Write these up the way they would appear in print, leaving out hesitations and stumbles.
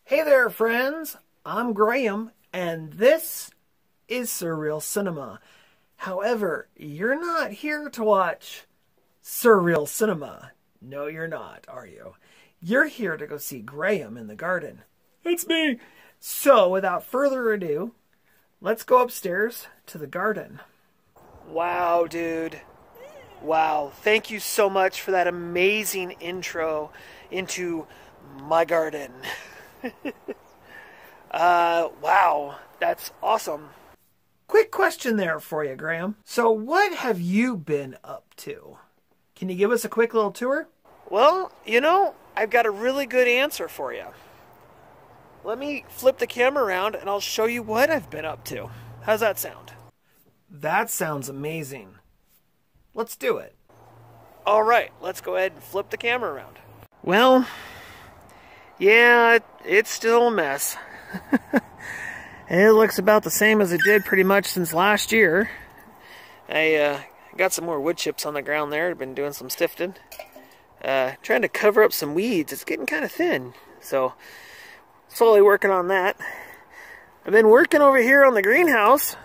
Hey there, friends. I'm Graham, and this is Surreal Cinema. However, you're not here to watch Surreal Cinema. No, you're not, are you? You're here to go see Graham in the garden. It's me. So, without further ado, let's go upstairs to the garden. Wow, dude. Wow. Thank you so much for that amazing intro into my garden. Wow, that's awesome. Quick question there for you, Graham. So what have you been up to? Can you give us a quick little tour? Well, I've got a really good answer for you. Let me flip the camera around and I'll show you what I've been up to. How's that sound? That sounds amazing. Let's do it. All right, let's go ahead and flip the camera around. Well, yeah, it's still a mess. It looks about the same as it did pretty much since last year. I got some more wood chips on the ground there. I've been doing some sifting. Trying to cover up some weeds. It's getting kind of thin. So, slowly working on that. I've been working over here on the greenhouse.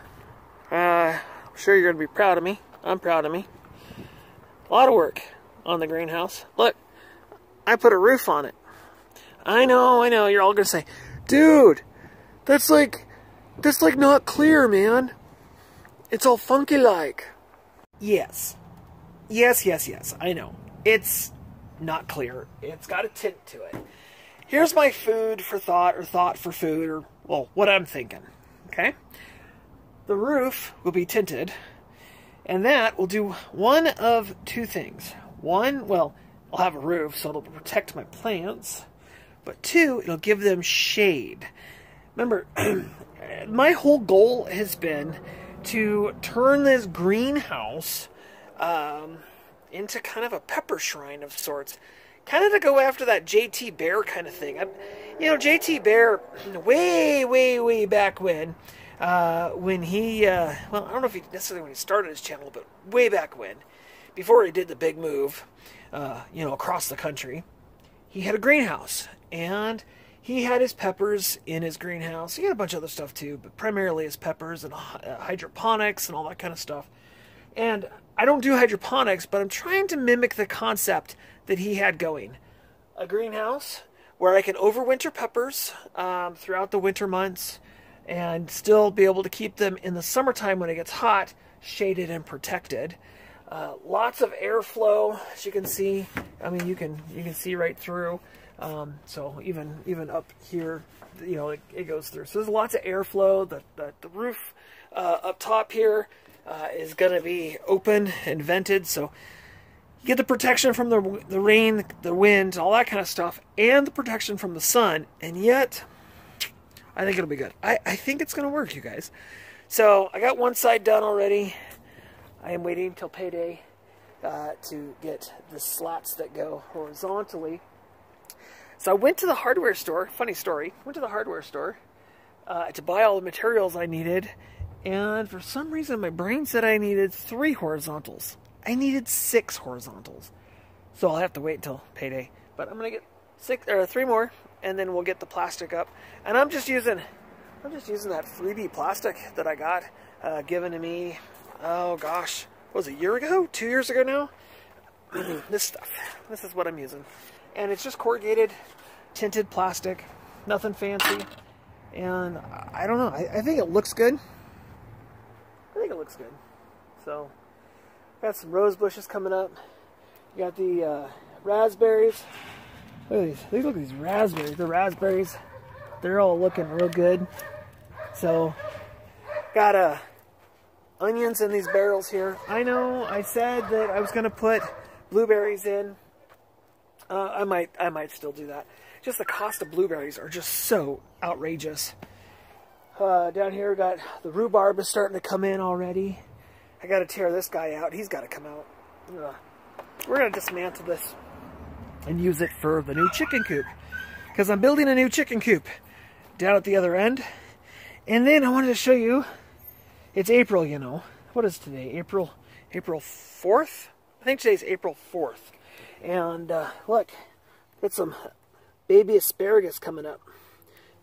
I'm sure you're going to be proud of me. I'm proud of me. A lot of work on the greenhouse. Look, I put a roof on it. I know, you're all going to say, dude, that's like not clear, man. It's all funky like. Yes, I know. It's not clear. It's got a tint to it. Here's my food for thought, or thought for food, or, well, what I'm thinking, okay? The roof will be tinted, and that will do one of two things. One, well, I'll have a roof, so it'll protect my plants. But two, it'll give them shade. Remember, my whole goal has been to turn this greenhouse into kind of a pepper shrine of sorts. Kind of to go after that J.T. Bear kind of thing. J.T. Bear, way back when he, well, I don't know if he necessarily when he started his channel, but way back when, before he did the big move, across the country, he had a greenhouse, and he had his peppers in his greenhouse. He had a bunch of other stuff too, but primarily his peppers and hydroponics and all that kind of stuff. And I don't do hydroponics, but I'm trying to mimic the concept that he had going. A greenhouse where I can overwinter peppers throughout the winter months and still be able to keep them in the summertime when it gets hot, shaded and protected. Lots of airflow, as you can see. I mean, you can see right through. So even up here, it goes through. So there's lots of airflow. The roof up top here is going to be open and vented, so you get the protection from the rain, the wind, all that kind of stuff, and the protection from the sun. And yet, I think it'll be good. I think it's going to work, you guys. So I got one side done already. I am waiting until payday to get the slats that go horizontally. So I went to the hardware store, funny story, went to the hardware store to buy all the materials I needed, and for some reason my brain said I needed 3 horizontals. I needed 6 horizontals. So I'll have to wait until payday. But I'm going to get 3 more, and then we'll get the plastic up. And I'm just using that freebie plastic that I got given to me. Oh gosh, what was it, a year ago? 2 years ago now? This stuff. This is what I'm using. And it's just corrugated, tinted plastic. Nothing fancy. And I don't know. I think it looks good. So, got some rose bushes coming up. You got the raspberries. Look at these. Look at these raspberries. The raspberries, they're all looking real good. So, got onions in these barrels here. I know I said that I was going to put blueberries in. I might still do that. Just the cost of blueberries are just so outrageous. Down here we got the rhubarb is starting to come in already. I got to tear this guy out. He's got to come out. We're going to dismantle this and use it for the new chicken coop. Because I'm building a new chicken coop down at the other end. And then I wanted to show you, it's April, What is today? April 4th? I think today's April 4th. And look, got some baby asparagus coming up.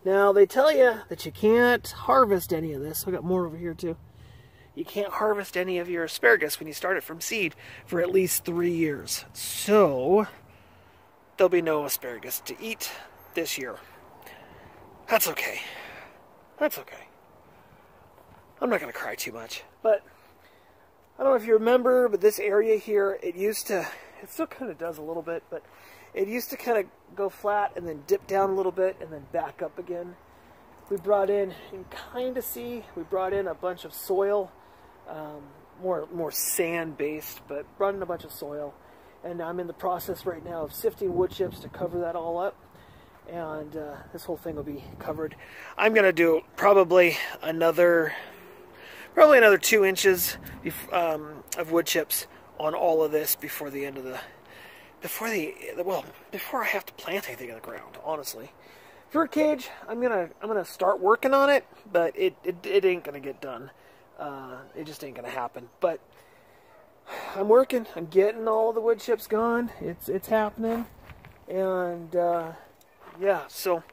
Now, they tell you that you can't harvest any of this. I got more over here, too. You can't harvest any of your asparagus when you start it from seed for at least 3 years. So, there'll be no asparagus to eat this year. That's okay. That's okay. I'm not going to cry too much. But, I don't know if you remember, but this area here, it still kind of does a little bit, but it used to kind of go flat and then dip down a little bit and then back up again. We brought in, you can kind of see, we brought in a bunch of soil, more sand-based, but brought in a bunch of soil. And I'm in the process right now of sifting wood chips to cover that all up. And this whole thing will be covered. I'm going to do probably another 2 inches of wood chips on all of this before the end of before I have to plant anything in the ground, honestly. Bird cage, I'm gonna start working on it, but it ain't gonna get done. It just ain't gonna happen. But I'm working. I'm getting all the wood chips gone. It's happening, and yeah. So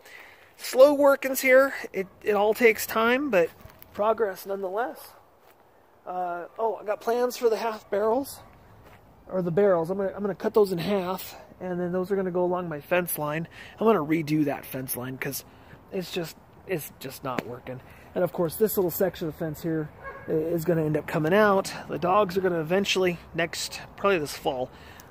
slow workings here. It all takes time, but progress nonetheless. Oh, I got plans for the half barrels. Or the barrels. I'm gonna cut those in half, and then those are gonna go along my fence line. I'm gonna redo that fence line because it's just not working. And of course, this little section of fence here is gonna end up coming out. The dogs are gonna eventually probably this fall,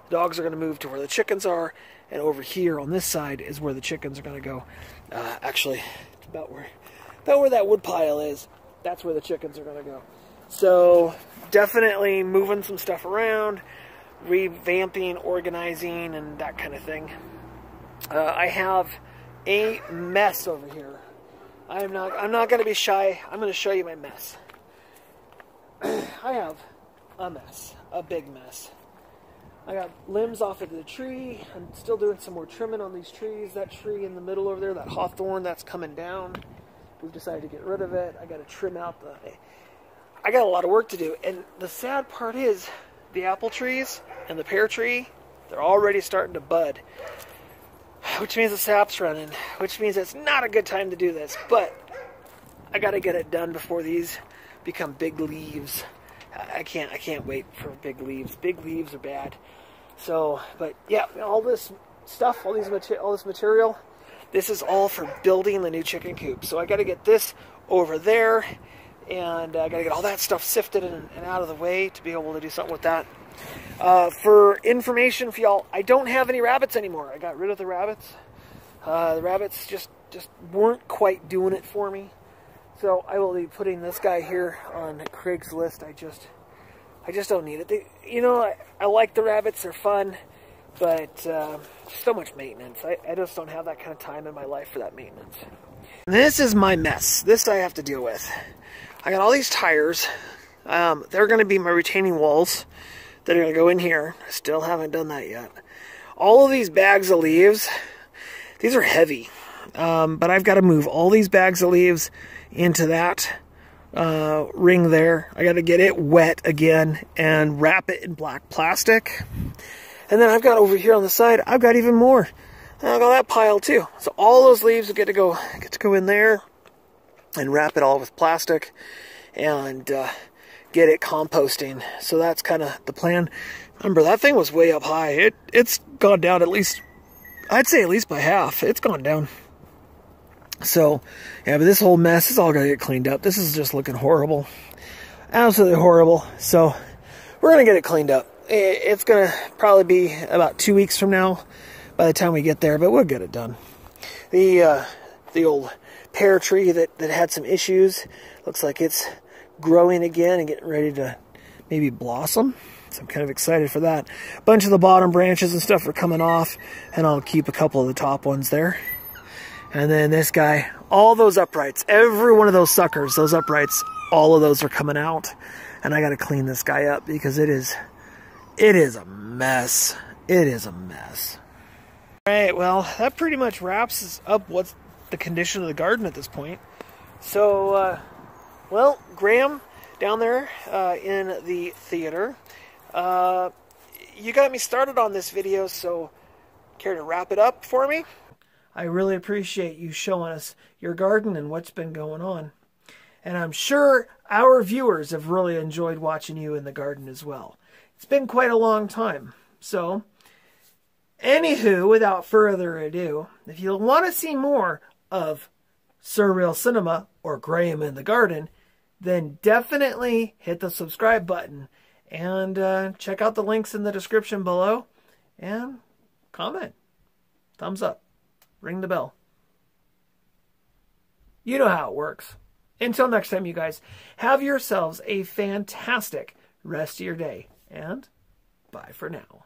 the dogs are gonna move to where the chickens are, and over here on this side is where the chickens are gonna go. Actually, it's about where that wood pile is. That's where the chickens are gonna go. So definitely moving some stuff around, revamping, organizing, and that kind of thing. I have a mess over here. I'm not going to be shy. I'm going to show you my mess. I have a mess, a big mess. I got limbs off of the tree. I'm still doing some more trimming on these trees. That tree in the middle over there, that hawthorn, that's coming down. We've decided to get rid of it. I got to trim out I got a lot of work to do, and the sad part is the apple trees and the pear tree, they're already starting to bud, which means the sap's running, which means it's not a good time to do this, but I got to get it done before these become big leaves. I can't wait for big leaves. Big leaves are bad. So, but yeah, all this stuff, all this material, this is all for building the new chicken coop. So I got to get this over there. And I got to get all that stuff sifted and out of the way to be able to do something with that. For information for y'all, I don't have any rabbits anymore. I got rid of the rabbits. The rabbits just weren't quite doing it for me. So I will be putting this guy here on Craigslist. I just don't need it. I like the rabbits. They're fun. But so much maintenance. I just don't have that kind of time in my life for that maintenance. This is my mess. This I have to deal with. I got all these tires. They're going to be my retaining walls that are going to go in here. I still haven't done that yet. All of these bags of leaves, these are heavy. But I've got to move all these bags of leaves into that ring there. I got to get it wet again and wrap it in black plastic. And then I've got over here on the side, I've got even more. And I've got that pile too. So all those leaves will get to go in there and wrap it all with plastic and get it composting. So that's kind of the plan. Remember, that thing was way up high. It's gone down at least, I'd say at least by half. It's gone down. So, yeah, but this whole mess is all going to get cleaned up. This is just looking horrible. Absolutely horrible. So, we're going to get it cleaned up. It's going to probably be about 2 weeks from now by the time we get there, but we'll get it done. The old pear tree that had some issues, looks like it's growing again and getting ready to maybe blossom. So I'm kind of excited for that. A bunch of the bottom branches and stuff are coming off, and I'll keep a couple of the top ones there. And then this guy, all those uprights, every one of those suckers, those uprights, all of those are coming out. And I got to clean this guy up because it is a mess. It is a mess. All right, well, that pretty much wraps up what's the condition of the garden at this point. So, well, Graham down there in the theater, you got me started on this video, so care to wrap it up for me? I really appreciate you showing us your garden and what's been going on. And I'm sure our viewers have really enjoyed watching you in the garden as well. It's been quite a long time. So, anywho, without further ado, if you want to see more of Surreal Cinema or Graham in the Garden, then definitely hit the subscribe button and check out the links in the description below and comment. Thumbs up. Ring the bell. You know how it works. Until next time, you guys, have yourselves a fantastic rest of your day, and bye for now.